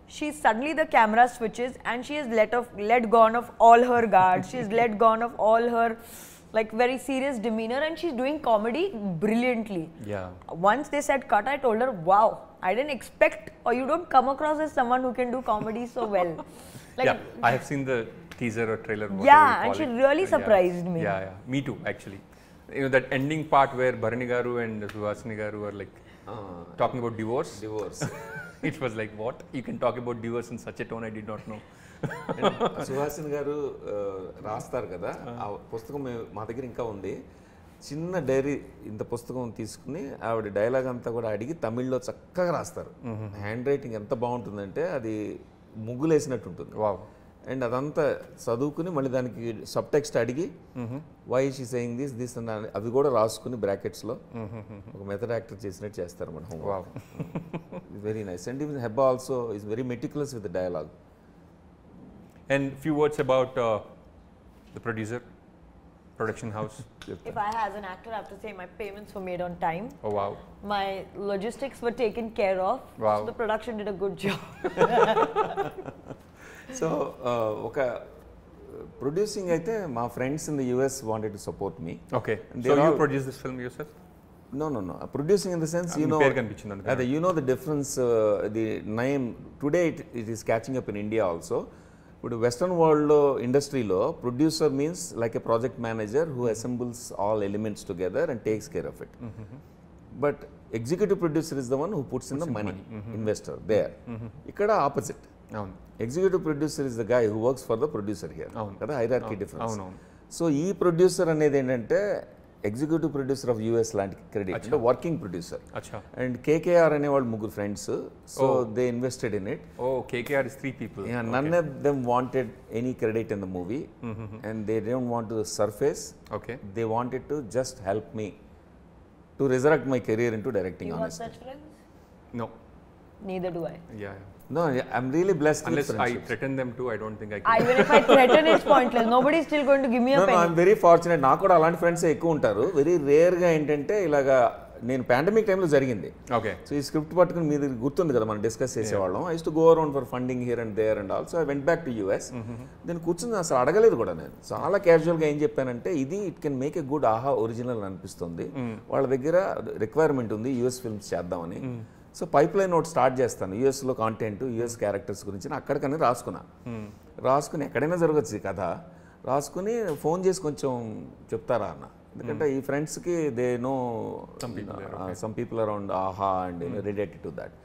suddenly the camera switches and she has let gone of all her guards. She's let gone of all her like very serious demeanor, and she's doing comedy brilliantly. Yeah. Once they said cut, I told her, wow, I didn't expect, or you don't come across as someone who can do comedy so well. Like, yeah, I have seen the teaser or trailer. Yeah, and she really surprised me. Yeah, me too, actually. You know, that ending part where Bharani Garu and Suhasini Garu are like talking about divorce. It was like, what? You can talk about divorce in such a tone, I did not know. Suhasini గారు రాస్తారు కదా, ఆ పుస్తకం మా దగ్గర ఇంకా ఉంది. చిన్న డైరీ ఇంత పుస్తకం తీసుకుని ఆవిడ డైలాగ్ అంతా కూడా అడిగి తమిళ్లో చక్కగా రాస్తారు. హ్యాండ్ రైటింగ్ ఎంత బాగుంటుందంటే అది ముగ్గులేసినట్టు ఉంటుంది. వావ్. అండ్ అదంతా చదువుకుని మళ్ళీ దానికి సబ్ టెక్స్ట్ అడిగి వై షీ సేయింగ్ దిస్ అని అవి కూడా రాసుకుని బ్రాకెట్స్లో ఒక మెథడ్ యాక్టర్ చేసినట్టు చేస్తారు మన home. Wow. Very nice. And even Hebah also is very meticulous with the dialogue. And few words about the producer, production house. If I as an actor have to say, my payments were made on time. Oh wow. My logistics were taken care of. Wow. So the production did a good job. So ఒక producing అయితే మా friends in the US wanted to support me. Okay. So you produced this film yourself? No. Producing in the sense, you know, the difference, the name, today it is catching up in India also. But Western world industry law, producer means like a project manager who assembles all elements together and takes care of it. But executive producer is the one who puts in the money, investor there. Ikkada opposite. Executive producer is the guy who works for the producer here. Kada hierarchy difference. So ee producer anedi endante executive producer of US లాంటి credit, అంటే working producer. And KKR అనేవాళ్ళు ముగ్గురు friends, so they invested in it. KKR is 3 people. None of them wanted any credit in the movie, and they didn't want to surface. They wanted to just help me to resurrect my career into directing. You have such friends? No. Neither do I. Yeah. No, I'm really blessed. Unless I threaten them too, I don't think I can. Even if I threaten, it's pointless. Nobody is still going to give me a penny. No, I'm very fortunate. నాకు కూడా అలాంటి friends ఎక్కువ ఉంటారు. Very రేర్గా ఏంటంటే ఇలాగా నేను pandemic టైంలో జరిగింది. సో ఈ స్క్రిప్ట్ పట్టుకుని మీరు గుర్తుంది కదా మనం డిస్కస్ చేసేవాళ్ళం. I use to go around for funding here and there and also I went back to US. నేను కూర్చుని అసలు అడగలేదు కూడా, నేను చాలా క్యాజువల్గా ఏం చెప్పానంటే ఇది it can make a good ఆహా ఒరిజినల్ అనిపిస్తుంది, వాళ్ళ దగ్గర రిక్వైర్మెంట్ ఉంది యూఎస్ ఫిల్మ్స్ చేద్దామని. సో పైప్ లైన్ ఒకటి స్టార్ట్ చేస్తాను, యూఎస్లో కాంటెంట్, యూఎస్ క్యారెక్టర్స్ గురించి అక్కడికనే రాసుకుని ఎక్కడైనా జరగచ్చు ఈ కథ, రాసుకుని ఫోన్ చేసి కొంచెం చెప్తారా అన్న, ఎందుకంటే ఈ ఫ్రెండ్స్కి they know some people around Aha and related to that.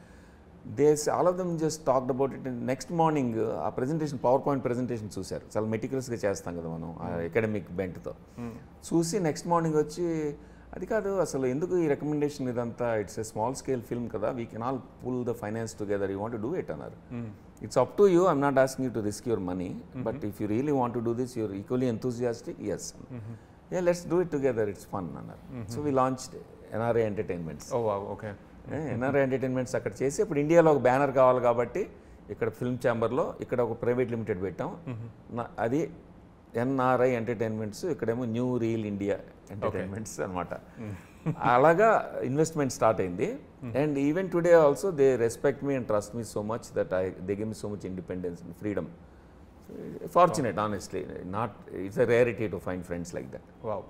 All of them just talked about it. Next morning ఆ ప్రెజెంటేషన్, పవర్ పాయింట్ ప్రెజెంటేషన్ చూశారు. చాలా మెటిక్యులస్గా చేస్తాం కదా మనం అకాడమిక్ బెంట్తో. చూసి నెక్స్ట్ మార్నింగ్ వచ్చి, అది కాదు అసలు ఎందుకు ఈ రికమెండేషన్ ఇదంతా, it's a small scale film కదా, we can all pull the finance together, you want to do it అన్నారు. It's up to you, I'm not asking you to risk your money, but if you really want to do this, you're equally enthusiastic, yes, yeah let's do it together, it's fun అన్నారు. So we launched NRI Entertainments. Okay. NRI Entertainments అక్కడ చేసి, ఇప్పుడు ఇండియాలో ఒక banner కావాలి కాబట్టి ఇక్కడ film ఛాంబర్లో, ఇక్కడ ఒక ప్రైవేట్ లిమిటెడ్ పెట్టాం, అది ఎన్ఆర్ఐ ఎంటర్టైన్మెంట్స్, ఇక్కడేమో న్యూ రీల్ ఇండియా ఎంటర్టైన్మెంట్స్ అనమాట. అలాగా ఇన్వెస్ట్మెంట్ స్టార్ట్ అయింది. And even today also they respect me and trust me so much that they give me so much independence and freedom. Fortunate honestly, not it's a rarity to find friends like that. Wow.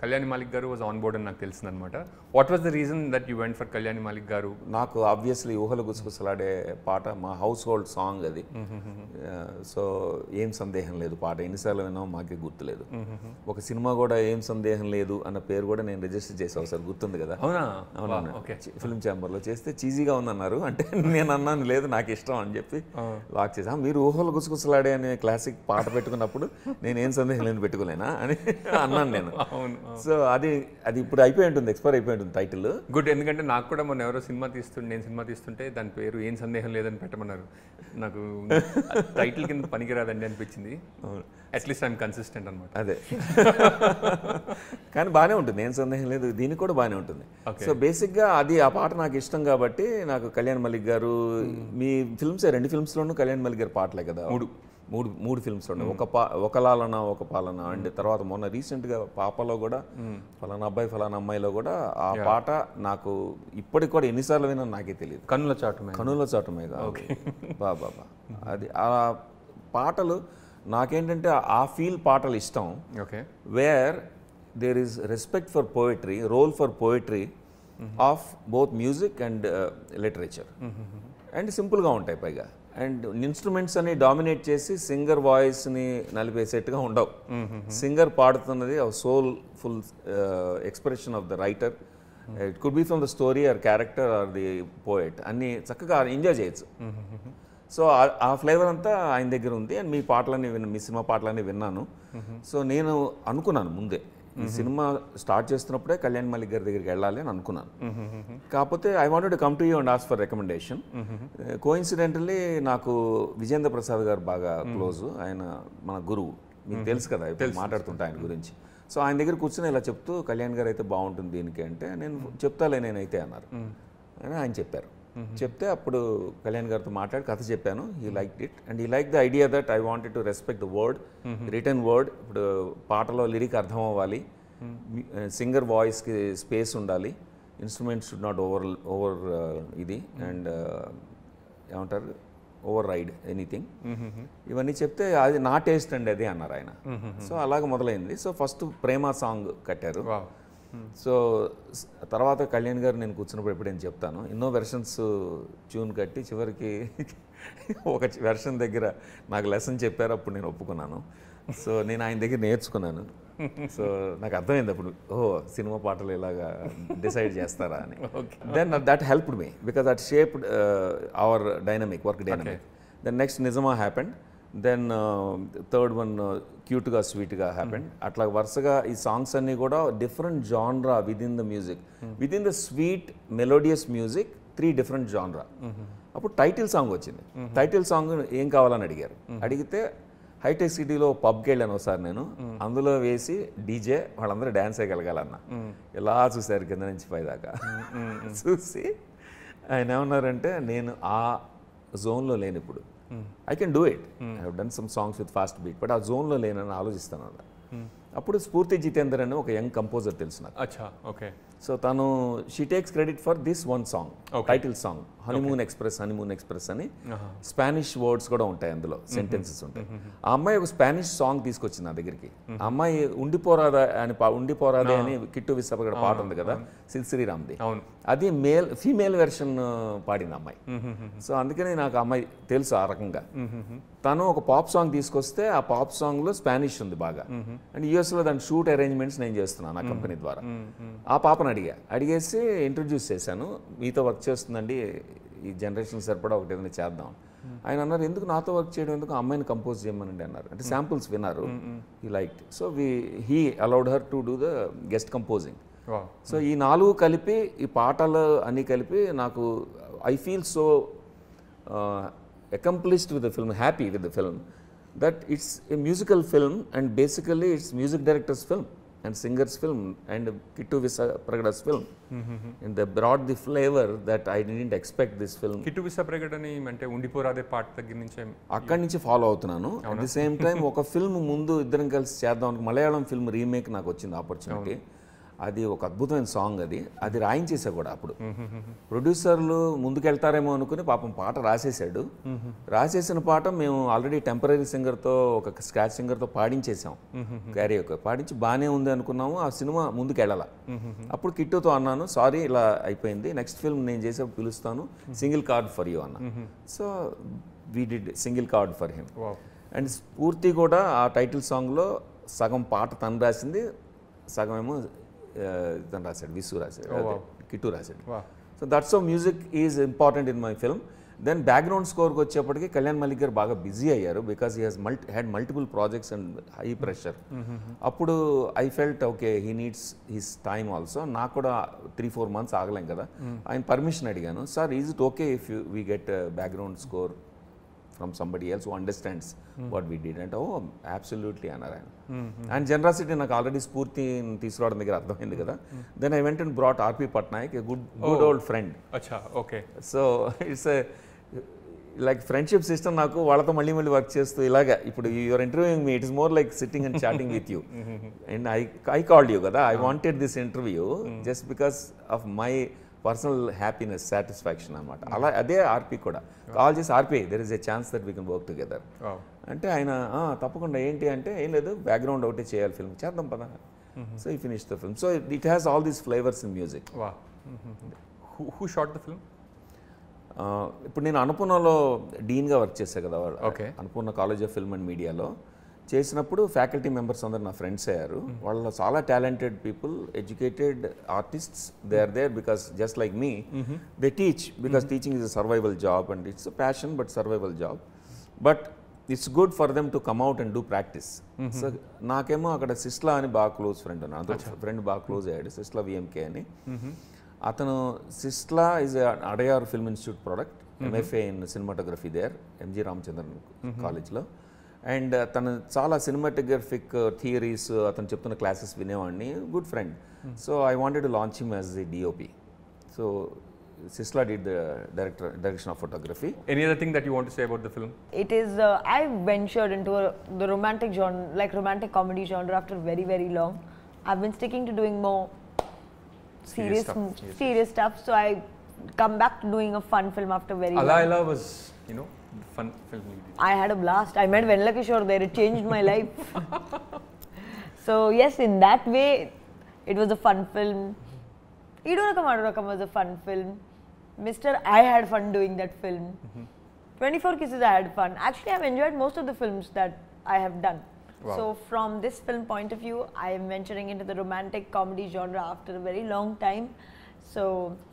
Kalyani Malik గారు was on board అని నాకు తెలిసింది అనమాట. What was the reason that you went for Kalyani Malik గారు? నాకు obviously ఊహలు గుసగుసలాడే పాట, మా హౌస్ హోల్డ్ సాంగ్ అది. సో ఏం సందేహం లేదు పాట, ఎన్నిసార్లు విన్నామో మాకే గుర్తులేదు. ఒక సినిమా కూడా ఏం సందేహం లేదు అన్న పేరు కూడా నేను రిజిస్టర్ చేసాను సార్, గుర్తుంది కదా? అవునా, ఫిల్మ్ ఛాంబర్లో చేస్తే చీజీగా ఉందన్నారు. అంటే నేను అన్నాను లేదు నాకు ఇష్టం అని చెప్పి లాక్ చేసా. మీరు ఊహలు గుసగుసలాడే అనే క్లాసిక్ పాట పెట్టుకున్నప్పుడు నేను ఏం సందేహం లేదు పెట్టుకోలేనా అని అన్నాను నేను. సో అది ఇప్పుడు అయిపోయి ఉంటుంది, ఎక్స్పైర్ అయిపోయి ఉంటుంది టైటిల్. గుడ్. ఎందుకంటే నాకు కూడా మొన్న ఎవరో నేను సినిమా తీస్తుంటే దాని పేరు ఏం సందేహం లేదని పెట్టమన్నారు. నాకు టైటిల్ కింద పనికిరాదండి అనిపించింది. అట్లీస్ట్ ఐఎమ్ కన్సిస్టెంట్ అనమాట. అదే కానీ బాగానే ఉంటుంది, ఏం సందేహం లేదు, దీనికి కూడా బాగానే ఉంటుంది. సో బేసిక్గా అది ఆ పాట నాకు ఇష్టం కాబట్టి నాకు కళ్యాణ్ మలిక్ గారు, మీ ఫిల్మ్స్ 2 ఫిల్మ్స్లోనూ కళ్యాణ్ మలిక్ గారి పాటలే కదా, మూడు ఫిల్మ్స్ ఉన్నాయి. ఒక లాలన ఒక పాలన అండ్ తర్వాత మొన్న రీసెంట్గా పాపలో కూడా ఫలానా అబ్బాయి ఫలానా అమ్మాయిలో కూడా ఆ పాట నాకు ఇప్పటికి కూడా ఎన్నిసార్లు విన్నా నాకే తెలియదు. కనుల చాటుమే బాబా. అది ఆ పాటలు నాకేంటంటే ఆ ఫీల్ పాటలు ఇష్టం. Where there is respect for poetry, role for poetry of both music and literature. And సింపుల్గా ఉంటాయి పైగా. అండ్ ఇన్స్ట్రుమెంట్స్ అని డామినేట్ చేసి సింగర్ వాయిస్ని నలిపేసేట్టుగా ఉండవు. సింగర్ పాడుతున్నది soulful expression of the writer. It could be from the story or character or the poet, అన్ని చక్కగా ఎంజాయ్ చేయొచ్చు. సో ఆ ఫ్లేవర్ అంతా ఆయన దగ్గర ఉంది. అండ్ మీ సినిమా పాటలన్నీ విన్నాను. సో నేను అనుకున్నాను ముందే ఈ సినిమా స్టార్ట్ చేస్తున్నప్పుడే కళ్యాణ్ మలిక్ గారి దగ్గరికి వెళ్ళాలి అని అనుకున్నాను. కాకపోతే I wanted to come to you and ask for recommendation. Coincidentally నాకు విజేంద్ర ప్రసాద్ గారు బాగా క్లోజ్, ఆయన మన గురువు, మీకు తెలుసు కదా, ఇప్పుడు మాట్లాడుతుంటా ఆయన గురించి. సో ఆయన దగ్గర కూర్చొని ఇలా చెప్తూ కళ్యాణ్ గారు అయితే బాగుంటుంది దీనికి అంటే, నేను చెప్తాలే నేనైతే అన్నారు. అని ఆయన చెప్పారు. చెప్తే అప్పుడు కళ్యాణ్ గారితో మాట్లాడి కథ చెప్పాను. He like it and he like the idea that I wanted to respect the word, return word. ఇప్పుడు పాటలో లిరిక్ అర్థం అవ్వాలి, సింగర్ వాయిస్కి స్పేస్ ఉండాలి, ఇన్స్ట్రుమెంట్స్ షుడ్ నాట్ ఓవర్ ఇది అండ్ ఏమంటారు ఓవర్ రైడ్ ఎనీథింగ్. ఇవన్నీ చెప్తే అది నా టేస్ట్ అండి అది అన్నారు ఆయన. సో అలాగ మొదలైంది. సో ఫస్ట్ ప్రేమ సాంగ్ కట్టారు. సో తర్వాత కళ్యాణ్ గారు నేను కూర్చున్నప్పుడు ఎప్పుడు నేను చెప్తాను, ఎన్నో వెర్షన్స్ ట్యూన్ కట్టి చివరికి ఒక వెర్షన్ దగ్గర నాకు లెసన్ చెప్పారు, అప్పుడు నేను ఒప్పుకున్నాను. సో నేను ఆయన దగ్గర నేర్చుకున్నాను. సో నాకు అర్థమైంది అప్పుడు, సినిమా పాటలు ఇలాగా డిసైడ్ చేస్తారా అని. Then that helped me because that shaped our work dynamic. Then next Nijama happened. Then third one క్యూట్గా స్వీట్గా హ్యాపెండ్. అట్లా వరుసగా ఈ సాంగ్స్ అన్నీ కూడా different genre within the music, within the sweet melodious music, 3 different genre. అప్పుడు టైటిల్ సాంగ్ వచ్చింది. Title song ఏం కావాలని అడిగారు. అడిగితే హైటెక్ సిటీలో పబ్కి వెళ్ళాను ఒకసారి నేను, అందులో వేసి డీజే వాళ్ళందరూ డ్యాన్స్ వేయగలగాలన్న. ఇలా చూశారు కింద నుంచి పైదాకా. చూసి ఆయన ఏమన్నారంటే, నేను ఆ జోన్లో లేను ఇప్పుడు, I can do it. I have done some songs with fast beat, but ఆ జోన్లో లేనని ఆలోచిస్తాను అన్న. అప్పుడు స్ఫూర్తి జితేందర్ అని ఒక యంగ్ కంపోజర్ తెలుసు నాకు. సో తను she takes credit for this one song, title song honeymoon express అని. స్పానిష్ వర్డ్స్ కూడా ఉంటాయి అందులో, సెంటెన్సెస్ ఉంటాయి. ఆ అమ్మాయి ఒక స్పానిష్ సాంగ్ తీసుకొచ్చింది నా దగ్గరికి. ఆ అమ్మాయి ఉండిపోరాదే అని కిట్టు విశాఖ పాట ఉంది కదా, శ్రీరామ్ది, అది ఫీమేల్ వెర్షన్ పాడింది అమ్మాయి. సో అందుకని నాకు అమ్మాయి తెలుసు ఆ రకంగా. తను ఒక పాప్ సాంగ్ తీసుకొస్తే ఆ పాప్ సాంగ్లో స్పానిష్ ఉంది బాగా, అండ్ యూఎస్లో దాని షూట్ అరేంజ్మెంట్స్ నేను చేస్తున్నాను ఆ కంపెనీ ద్వారా. ఆ పాపను అడిగేసి ఇంట్రడ్యూస్ చేశాను, మీతో వర్క్ చేస్తుందండి, ఈ జనరేషన్ సరిపడా ఒకటి ఏదైనా చేద్దాం. ఆయన అన్నారు, ఎందుకు నాతో వర్క్ చేయడం, ఎందుకు అమ్మాయిని కంపోజ్ చేయమనండి అన్నారు. అంటే శాంపుల్స్ విన్నారు, he like, so he allowed her to do the guest composing. So ఈ 4 కలిపి, ఈ పాటలు అన్నీ కలిపి నాకు I feel so accomplished with the film, happy with the film, that it's a musical film and basically it's music director's film and singer's film and Kittu Visapragada's film. And they brought the flavor that I didn't expect this film. Kittu విసాప్రగడని అంటే ఉండిపోరాదే పాట దగ్గర నుంచి అక్కడి నుంచి follow అవుతున్నాను. At the same time ఒక ఫిల్మ్ ముందు ఇద్దరం కలిసి చేద్దాం, మలయాళం ఫిల్మ్ రీమేక్ నాకు వచ్చింది ఆపర్చునిటీ. అది ఒక అద్భుతమైన సాంగ్, అది రాయించేసా కూడా. అప్పుడు ప్రొడ్యూసర్లు ముందుకెళ్తారేమో అనుకుని పాపం పాట రాసేసాడు. రాసేసిన పాట మేము ఆల్రెడీ టెంపరీ సింగర్తో, ఒక స్క్రాచ్ సింగర్తో పాడించేసాం, క్యారియోకే పాడించి బాగానే ఉంది అనుకున్నాము. ఆ సినిమా ముందుకెళ్ళాల. అప్పుడు కిట్టుతో అన్నాను, సారీ ఇలా అయిపోయింది, నెక్స్ట్ ఫిల్మ్ నేను చేసేప్పుడు పిలుస్తాను, సింగిల్ కార్డ్ ఫర్ యూ అన్న. So we did single card for him. And స్ఫూర్తి కూడా ఆ టైటిల్ సాంగ్లో సగం పాట తను రాసింది, సగం ఏమో తను రాశాడు, విసు రాశాడు, కిట్టు రాశాడు. So that's how music is important in my film. Then background స్కోర్కి వచ్చేప్పటికి కళ్యాణ్ మలిక్ గారు బాగా బిజీ అయ్యారు, because he had multiple projects and high pressure. అప్పుడు I felt okay, he needs his time also. నాకు కూడా 3-4 months ఆగలేం కదా. ఆయన పర్మిషన్ అడిగాను, sir is it okay if we get background score from somebody else who understands what we did, and oh absolutely అన్నారు ఆయన. And generosity నాకు already స్ఫూర్తి తీసుకురావడం దగ్గర అర్థమైంది కదా. Then I went and brought RP Patnaik, a good old friend. Okay, so it's like friendship system నాకు. వాళ్ళతో మళ్ళీ వర్క్ చేస్తూ ఇలాగా ఇప్పుడు you're interviewing me, it is more like sitting and chatting with you. And I called you కదా, I wanted this interview just because of my personal happiness, satisfaction అనమాట. అలా అదే ఆర్పి కూడా కాల్ చేసి, RP there is a chance that we can work together అంటే ఆయన తప్పకుండా, ఏంటి అంటే ఏం లేదు, బ్యాక్గ్రౌండ్ ఒకటే చేయాలి, ఫిల్మ్ చేద్దాం పదా. సో ఈ finish the film. So it has all these flavours in music. Who shot the film? ఇప్పుడు నేను అనుపూర్ణలో డీన్గా వర్క్ చేశాను కదా, okay, Annapurna college of film and మీడియాలో చేసినప్పుడు ఫ్యాకల్టీ మెంబర్స్ అందరు నా ఫ్రెండ్స్ అయ్యారు. వాళ్ళు చాలా talented people, educated artists. They are there because just like me, they teach because teaching is a survival job and it's a passion but survival job. But it's good for them to come out and do practice. So నాకేమో అక్కడ సిస్లా అని బాగా close friend ఉన్నాను, అతను friend బాగా close అయ్యాడు, సిస్లా విఎంకే అని. అతను Sisla is Adyar film institute product, MFA in cinematography there, MG Ramachandran కాలేజ్లో. అండ్ తను చాలా సినిమాటోగ్రఫిక్ థియరీస్ అతను చెప్తున్న క్లాసెస్ వినేవాడిని, good friend. So I wanted to launch him as the DOP. So Sisla did the direction of photography. Any other thing that you want to say about the film? It is, I ventured into the romantic genre, like romantic comedy genre after very long. I've been sticking to doing more serious stuff. So I come back to doing a fun film after very long. Ala was, fun film. I had a blast. I met Venla Kishore there. It changed my life. So yes, in that way, it was a fun film. Idu Rakam was a fun film. Mr. I had fun doing that film. 24 Kisses, I had fun. Actually, I've enjoyed most of the films that I have done. Wow. So from this film point of view, I am venturing into the romantic comedy genre after a very long time. So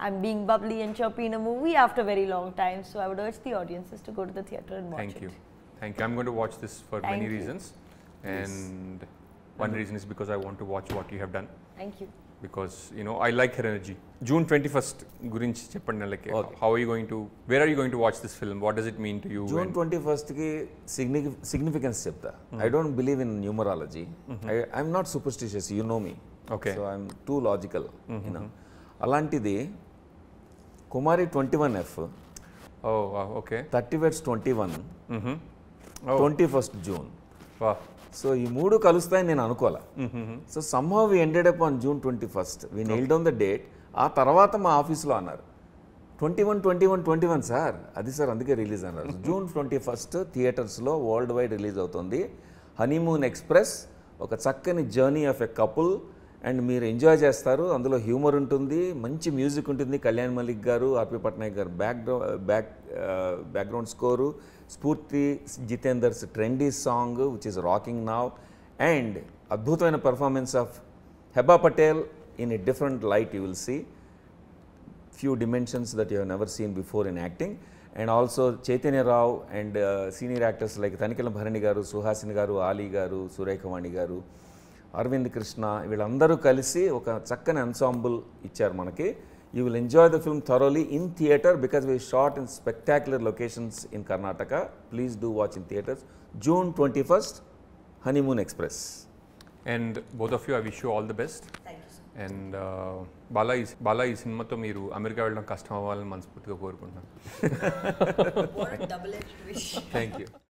I'm being bubbly and chirpy in a movie after a very long time. So I would urge the audiences to go to the theatre and watch it. Thank you. I'm going to watch this for many reasons. And one reason is because I want to watch what you have done. Thank you. Because I like her energy. June 21st gurinchi cheppandi, like how are you going to, where are you going to watch this film? What does it mean to you? June 21st ki significance chepta. I don't believe in numerology. I'm not superstitious, you know me. Okay. So I'm too logical, alantidi Kumari 21F. Oh wow, okay. 30 words 21. 21st June. Wow. So ఈ మూడు కలుస్తాయని నేను అనుకోలే. So somehow we ended up on June 21st. We nailed down the date. ఆ తర్వాత మా ఆఫీస్లో అన్నారు 21 సార్, అది సార్ అందుకే రిలీజ్ అన్నారు. June 21st థియేటర్స్లో వరల్డ్ వైడ్ రిలీజ్ అవుతుంది హనీమూన్ ఎక్స్ప్రెస్, ఒక చక్కని journey of a couple and మీరు ఎంజాయ్ చేస్తారు. అందులో హ్యూమర్ ఉంటుంది, మంచి మ్యూజిక్ ఉంటుంది. కళ్యాణ్ మలిక్ గారు, ఆర్పి పట్నాయక్ గారు background score, Spoorthi Jithender's trendy song which is rocking now, and అద్భుతమైన performance of Heba Patel in a different light. You will see few dimensions that you have never seen before in acting. And also Chaitanya Rao and senior actors like Thanikalam Bharani garu, Suhasini garu, Ali garu, Surekhavani garu, Arvind Krishna, వీళ్ళందరూ కలిసి ఒక చక్కని ensemble ఇచ్చారు మనకి. You will enjoy the film thoroughly in theatre because we shot in spectacular locations in Karnataka. Please do watch in theatres. June 21st, Honeymoon Express. And both of you, I wish you all the best. And Bala ఈ సినిమాతో మీరు America వెళ్ళడం కష్టం అవ్వాలని మనస్ఫూర్తిగా కోరుకుంటున్నాను. What a double-edged wish. Thank you.